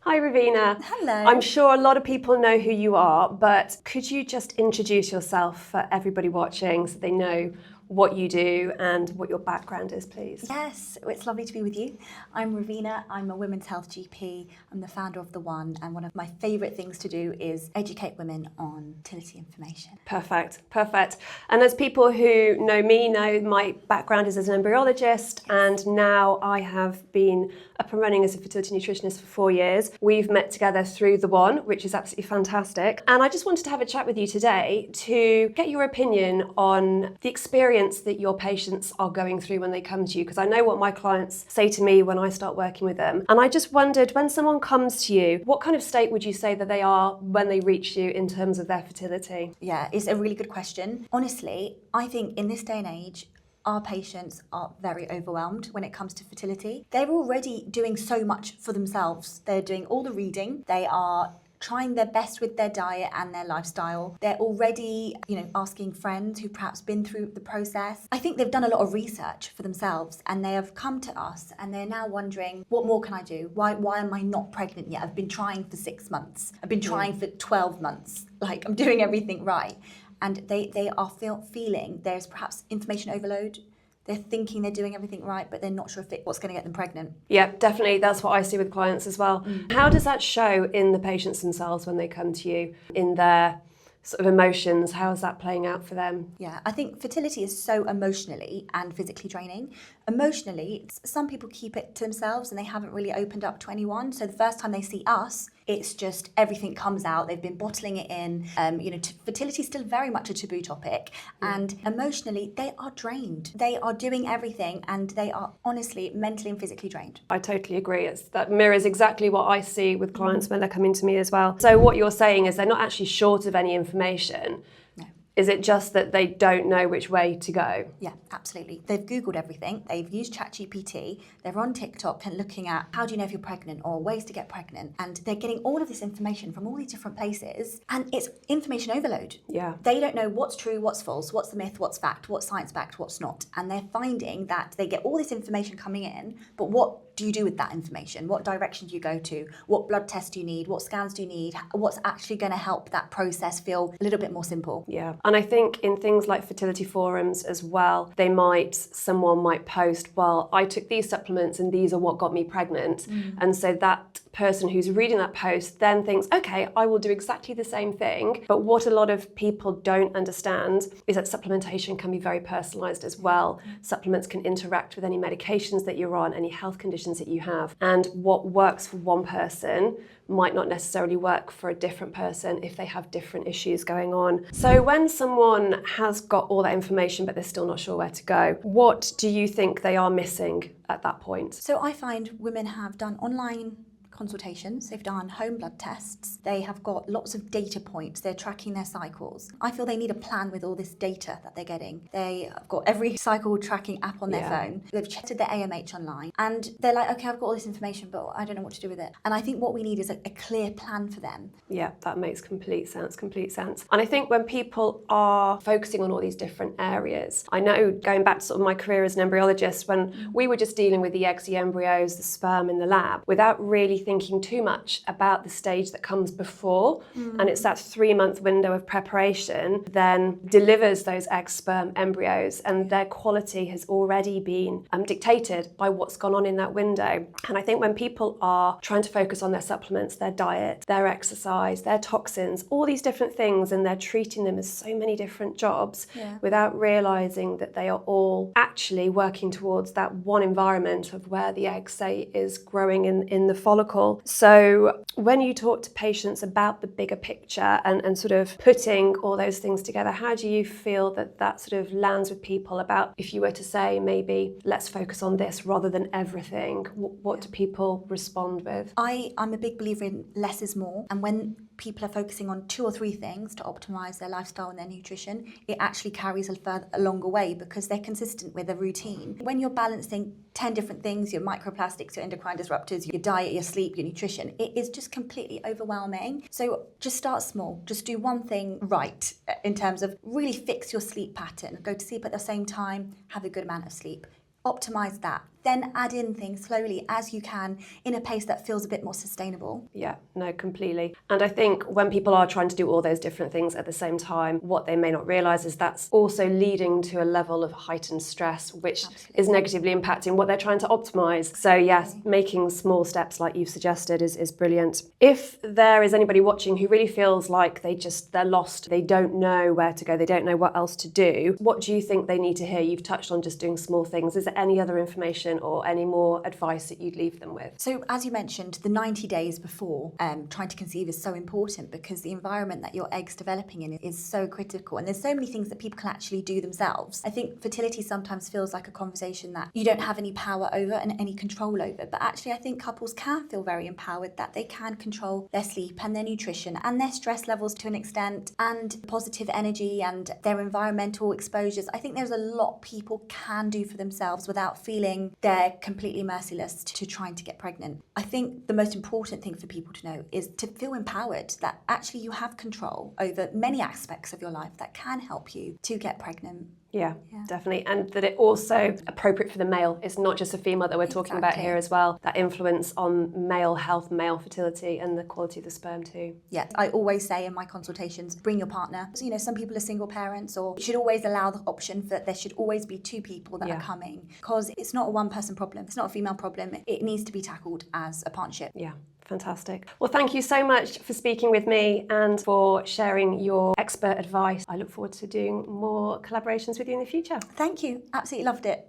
Hi Ravina. Hello. I'm sure a lot of people know who you are, but could you just introduce yourself for everybody watching so they know what you do and what your background is, please? Yes, it's lovely to be with you. I'm Ravina, I'm a women's health GP, I'm the founder of The One, and one of my favourite things to do is educate women on fertility information. Perfect. And as people who know me know, my background is as an embryologist, and now I have been up and running as a fertility nutritionist for 4 years. We've met together through The One, which is absolutely fantastic. And I just wanted to have a chat with you today to get your opinion on the experience that your patients are going through when they come to you, because I know what my clients say to me when I start working with them. And I just wondered, when someone comes to you, what kind of state would you say that they are when they reach you in terms of their fertility? Yeah, it's a really good question. Honestly, I think in this day and age, our patients are very overwhelmed when it comes to fertility. They're already doing so much for themselves. They're doing all the reading. They are trying their best with their diet and their lifestyle. They're already, asking friends who've perhaps been through the process. I think they've done a lot of research for themselves and they have come to us and they're now wondering, what more can I do? Why am I not pregnant yet? I've been trying for 6 months. I've been trying for 12 months. Like, I'm doing everything right. And they are feeling there's perhaps information overload. They're thinking they're doing everything right, but they're not sure if what's going to get them pregnant. Yeah, definitely. That's what I see with clients as well. How does that show in the patients themselves when they come to you, in their sort of emotions? How is that playing out for them? Yeah, I think fertility is so emotionally and physically draining. Emotionally, some people keep it to themselves and they haven't really opened up to anyone. So the first time they see us, it's just everything comes out. They've been bottling it in. Fertility is still very much a taboo topic. And emotionally, they are drained. They are doing everything and they are honestly mentally and physically drained. I totally agree. That mirrors exactly what I see with clients when they're coming to me as well. So what you're saying is they're not actually short of any information. No. Is it just that they don't know which way to go? Yeah, absolutely. They've Googled everything. They've used ChatGPT. They're on TikTok and looking at how do you know if you're pregnant or ways to get pregnant. And they're getting all of this information from all these different places. And it's information overload. Yeah. They don't know what's true, what's false, what's the myth, what's fact, what's science-backed, what's not. And they're finding that they get all this information coming in, but what do you do with that information? What direction do you go to? What blood tests do you need? What scans do you need? What's actually going to help that process feel a little bit more simple? Yeah. And I think in things like fertility forums as well, someone might post, well, I took these supplements and these are what got me pregnant. And so that person who's reading that post then thinks, okay, I will do exactly the same thing. But what a lot of people don't understand is that supplementation can be very personalized as well. Supplements can interact with any medications that you're on, any health conditions that you have. And what works for one person might not necessarily work for a different person if they have different issues going on. So when someone has got all that information but they're still not sure where to go, what do you think they are missing at that point? So I find women have done online consultations, they've done home blood tests, they have got lots of data points, they're tracking their cycles. I feel they need a plan with all this data that they're getting. They have got every cycle tracking app on their phone, they've checked their AMH online, and they're like, okay, I've got all this information, but I don't know what to do with it. And I think what we need is a clear plan for them. Yeah, that makes complete sense. And I think when people are focusing on all these different areas, I know going back to sort of my career as an embryologist, when we were just dealing with the eggs, the embryos, the sperm in the lab, without really thinking too much about the stage that comes before, and it's that 3-month window of preparation then delivers those egg, sperm, embryos, and their quality has already been dictated by what's gone on in that window. And I think when people are trying to focus on their supplements, their diet, their exercise, their toxins, all these different things, and they're treating them as so many different jobs without realizing that they are all actually working towards that one environment of where the egg, say, is growing in the follicle. So when you talk to patients about the bigger picture and sort of putting all those things together, how do you feel that sort of lands with people about, if you were to say maybe let's focus on this rather than everything, what do people respond with? I'm a big believer in less is more, and when people are focusing on 2 or 3 things to optimize their lifestyle and their nutrition, it actually carries a longer way because they're consistent with a routine. When you're balancing 10 different things, your microplastics, your endocrine disruptors, your diet, your sleep, your nutrition, it is just completely overwhelming. So just start small. Just do one thing right in terms of really fix your sleep pattern. Go to sleep at the same time, have a good amount of sleep. Optimize that. then add in things slowly as you can in a pace that feels a bit more sustainable. Yeah, no, completely. And I think when people are trying to do all those different things at the same time, what they may not realise is that's also leading to a level of heightened stress, which is negatively impacting what they're trying to optimise. So yes, making small steps like you've suggested is brilliant. If there is anybody watching who really feels like they're lost, they don't know where to go, they don't know what else to do, what do you think they need to hear? You've touched on just doing small things. Is there any other information or any more advice that you'd leave them with? So as you mentioned, the 90 days before trying to conceive is so important because the environment that your egg's developing in is so critical, and there's so many things that people can actually do themselves. I think fertility sometimes feels like a conversation that you don't have any power over and any control over, but actually I think couples can feel very empowered that they can control their sleep and their nutrition and their stress levels to an extent, and positive energy and their environmental exposures. I think there's a lot people can do for themselves without feeling they're completely merciless to trying to get pregnant. I think the most important thing for people to know is to feel empowered that actually you have control over many aspects of your life that can help you to get pregnant. Yeah, definitely. And that it also appropriate for the male. It's not just a female that we're talking about here as well. That influence on male health, male fertility, and the quality of the sperm too. Yeah, I always say in my consultations, bring your partner. So, some people are single parents, or you should always allow the option that there should always be two people that are coming, because it's not a one-person problem. It's not a female problem. It needs to be tackled as a partnership. Yeah. Fantastic. Well, thank you so much for speaking with me and for sharing your expert advice. I look forward to doing more collaborations with you in the future. Thank you. Absolutely loved it.